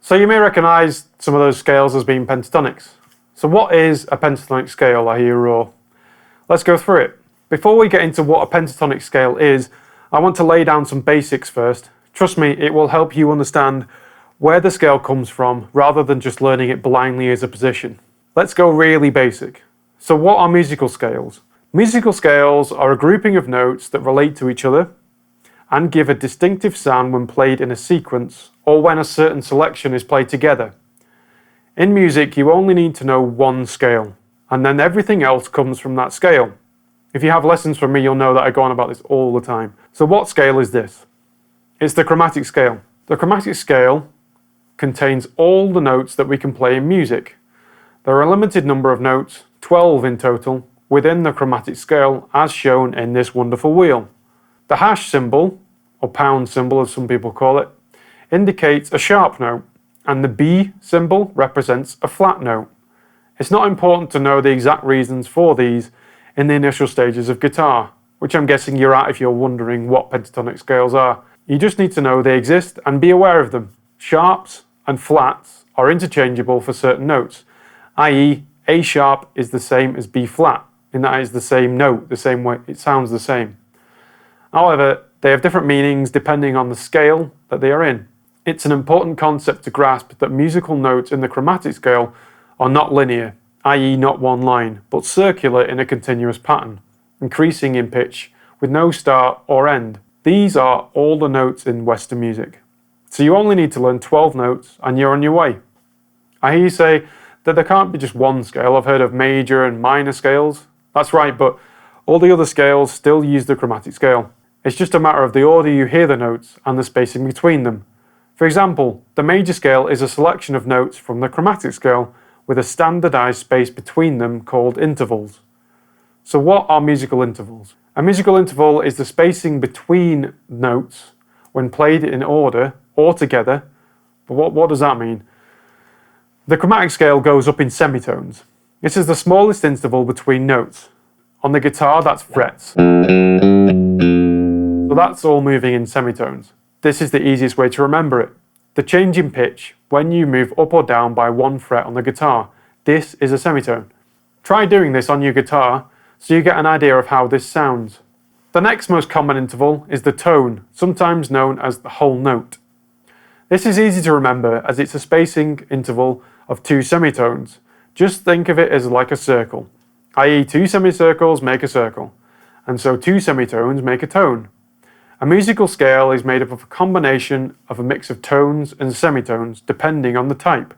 So you may recognise some of those scales as being pentatonics. So what is a pentatonic scale, I hear you roar? Let's go through it. Before we get into what a pentatonic scale is, I want to lay down some basics first. Trust me, it will help you understand where the scale comes from rather than just learning it blindly as a position. Let's go really basic. So what are musical scales? Musical scales are a grouping of notes that relate to each other and give a distinctive sound when played in a sequence or when a certain selection is played together. In music, you only need to know one scale, and then everything else comes from that scale. If you have lessons from me, you'll know that I go on about this all the time. So what scale is this? It's the chromatic scale. The chromatic scale contains all the notes that we can play in music. There are a limited number of notes, 12 in total, within the chromatic scale as shown in this wonderful wheel. The hash symbol, or pound symbol as some people call it, indicates a sharp note, and the B symbol represents a flat note. It's not important to know the exact reasons for these in the initial stages of guitar, which I'm guessing you're at if you're wondering what pentatonic scales are. You just need to know they exist and be aware of them. Sharps and flats are interchangeable for certain notes, i.e. A sharp is the same as B flat, in that it's the same note, the same way, it sounds the same. However, they have different meanings depending on the scale that they are in. It's an important concept to grasp that musical notes in the chromatic scale are not linear, i.e. not one line, but circular in a continuous pattern, increasing in pitch with no start or end. These are all the notes in Western music. So you only need to learn 12 notes and you're on your way. I hear you say that there can't be just one scale. I've heard of major and minor scales. That's right, but all the other scales still use the chromatic scale. It's just a matter of the order you hear the notes and the spacing between them. For example, the major scale is a selection of notes from the chromatic scale with a standardized space between them called intervals. So what are musical intervals? A musical interval is the spacing between notes when played in order or together. But what does that mean? The chromatic scale goes up in semitones. This is the smallest interval between notes. On the guitar, that's frets. So that's all moving in semitones. This is the easiest way to remember it. The change in pitch when you move up or down by one fret on the guitar. This is a semitone. Try doing this on your guitar so you get an idea of how this sounds. The next most common interval is the tone, sometimes known as the whole note. This is easy to remember as it's a spacing interval of two semitones. Just think of it as like a circle, i.e. two semicircles make a circle, and so two semitones make a tone. A musical scale is made up of a combination of a mix of tones and semitones depending on the type.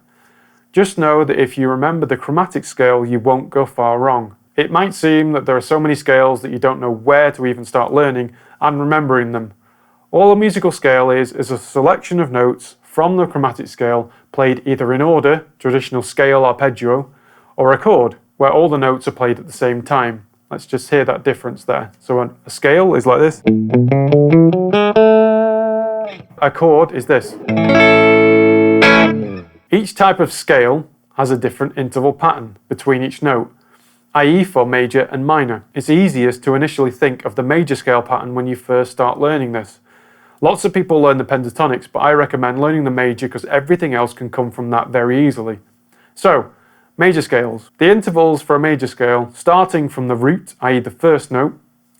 Just know that if you remember the chromatic scale, you won't go far wrong. It might seem that there are so many scales that you don't know where to even start learning and remembering them. All a musical scale is a selection of notes from the chromatic scale played either in order, traditional scale arpeggio, or a chord, where all the notes are played at the same time. Let's just hear that difference there. So a scale is like this. A chord is this. Each type of scale has a different interval pattern between each note, i.e. for major and minor. It's easiest to initially think of the major scale pattern when you first start learning this. Lots of people learn the pentatonics, but I recommend learning the major because everything else can come from that very easily. So, major scales. The intervals for a major scale, starting from the root, i.e. the first note,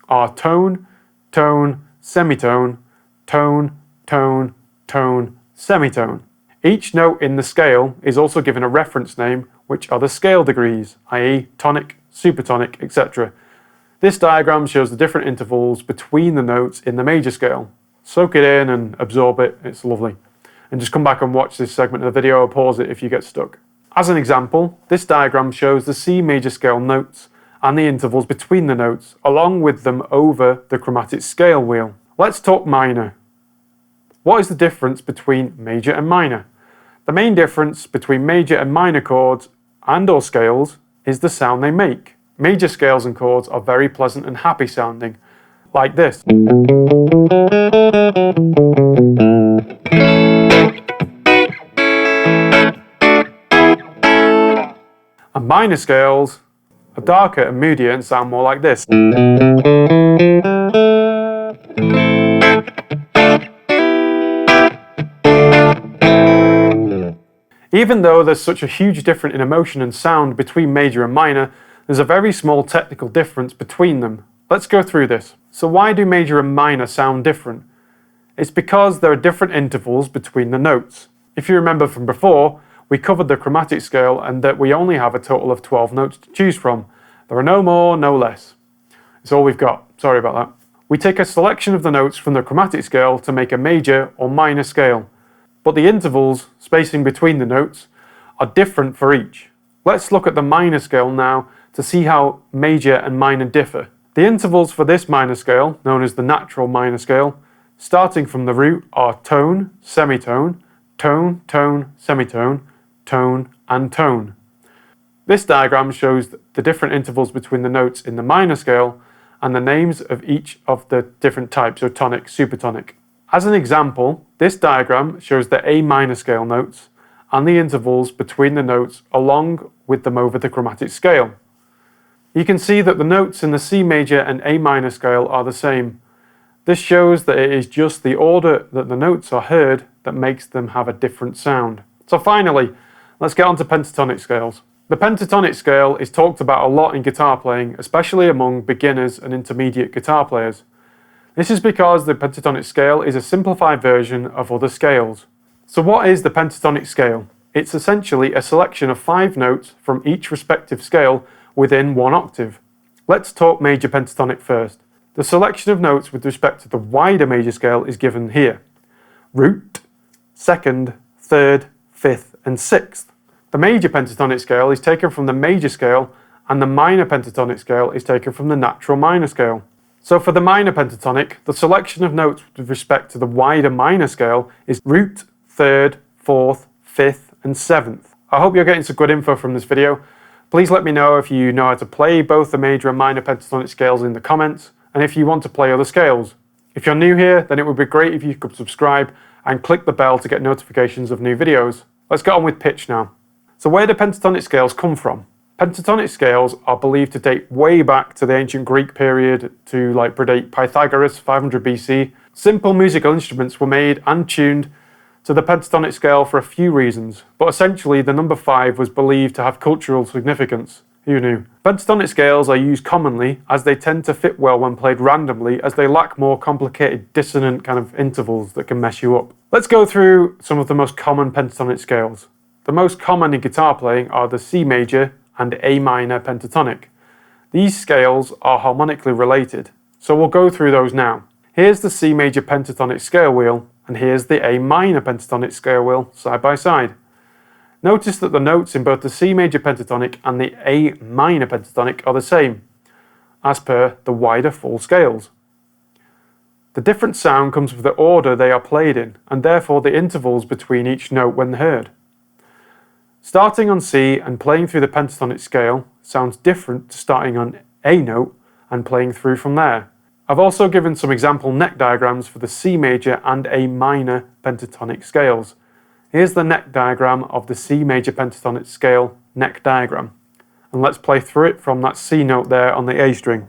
are tone, tone, semitone, tone, tone, tone, semitone. Each note in the scale is also given a reference name, which are the scale degrees, i.e. tonic, supertonic, etc. This diagram shows the different intervals between the notes in the major scale. Soak it in and absorb it, it's lovely. And just come back and watch this segment of the video or pause it if you get stuck. As an example, this diagram shows the C major scale notes and the intervals between the notes, along with them over the chromatic scale wheel. Let's talk minor. What is the difference between major and minor? The main difference between major and minor chords and/or scales is the sound they make. Major scales and chords are very pleasant and happy sounding, like this. And minor scales are darker and moodier and sound more like this. Even though there's such a huge difference in emotion and sound between major and minor, there's a very small technical difference between them. Let's go through this. So why do major and minor sound different? It's because there are different intervals between the notes. If you remember from before, we covered the chromatic scale and that we only have a total of 12 notes to choose from. There are no more, no less. It's all we've got. Sorry about that. We take a selection of the notes from the chromatic scale to make a major or minor scale. But the intervals, spacing between the notes, are different for each. Let's look at the minor scale now to see how major and minor differ. The intervals for this minor scale, known as the natural minor scale, starting from the root are tone, semitone, tone, tone, semitone, tone, and tone. This diagram shows the different intervals between the notes in the minor scale and the names of each of the different types, so tonic, supertonic. As an example, this diagram shows the A minor scale notes and the intervals between the notes along with them over the chromatic scale. You can see that the notes in the C major and A minor scale are the same. This shows that it is just the order that the notes are heard that makes them have a different sound. So finally, let's get on to pentatonic scales. The pentatonic scale is talked about a lot in guitar playing, especially among beginners and intermediate guitar players. This is because the pentatonic scale is a simplified version of other scales. So what is the pentatonic scale? It's essentially a selection of 5 notes from each respective scale within one octave. Let's talk major pentatonic first. The selection of notes with respect to the wider major scale is given here. Root, second, third, fifth, and sixth. The major pentatonic scale is taken from the major scale and the minor pentatonic scale is taken from the natural minor scale. So for the minor pentatonic, the selection of notes with respect to the wider minor scale is root, third, fourth, fifth, and seventh. I hope you're getting some good info from this video. Please let me know if you know how to play both the major and minor pentatonic scales in the comments, and if you want to play other scales. If you're new here, then it would be great if you could subscribe and click the bell to get notifications of new videos. Let's get on with pitch now. So where do pentatonic scales come from? Pentatonic scales are believed to date way back to the ancient Greek period to predate Pythagoras, 500 BC. Simple musical instruments were made and tuned to the pentatonic scale for a few reasons, but essentially the number 5 was believed to have cultural significance. Who knew? Pentatonic scales are used commonly as they tend to fit well when played randomly, as they lack more complicated dissonant kind of intervals that can mess you up. Let's go through some of the most common pentatonic scales. The most common in guitar playing are the C major and A minor pentatonic. These scales are harmonically related, so we'll go through those now. Here's the C major pentatonic scale wheel, and here's the A minor pentatonic scale wheel side by side. Notice that the notes in both the C major pentatonic and the A minor pentatonic are the same, as per the wider full scales. The different sound comes with the order they are played in, and therefore the intervals between each note when heard. Starting on C and playing through the pentatonic scale sounds different to starting on A note and playing through from there. I've also given some example neck diagrams for the C major and A minor pentatonic scales. Here's the neck diagram of the C major pentatonic scale neck diagram. And let's play through it from that C note there on the A string.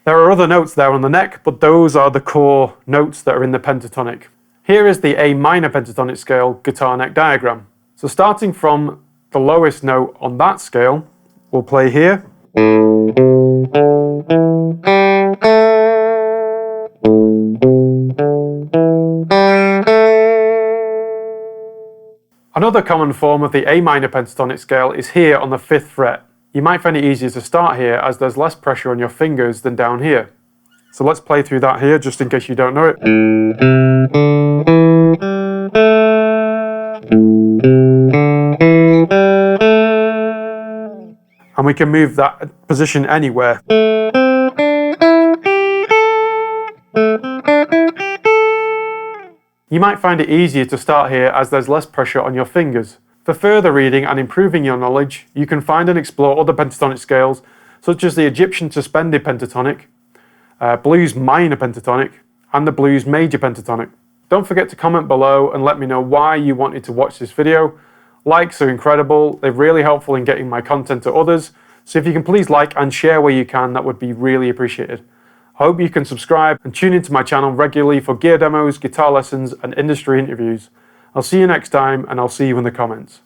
There are other notes there on the neck, but those are the core notes that are in the pentatonic. Here is the A minor pentatonic scale guitar neck diagram. So starting from the lowest note on that scale, we'll play here. Another common form of the A minor pentatonic scale is here on the 5th fret. You might find it easier to start here as there's less pressure on your fingers than down here. So let's play through that here just in case you don't know it. And we can move that position anywhere. You might find it easier to start here as there's less pressure on your fingers. For further reading and improving your knowledge, you can find and explore other pentatonic scales, such as the Egyptian suspended pentatonic, blues minor pentatonic, and the blues major pentatonic. Don't forget to comment below and let me know why you wanted to watch this video. Likes are incredible, they're really helpful in getting my content to others, so if you can please like and share where you can, that would be really appreciated. I hope you can subscribe and tune into my channel regularly for gear demos, guitar lessons and industry interviews. I'll see you next time, and I'll see you in the comments.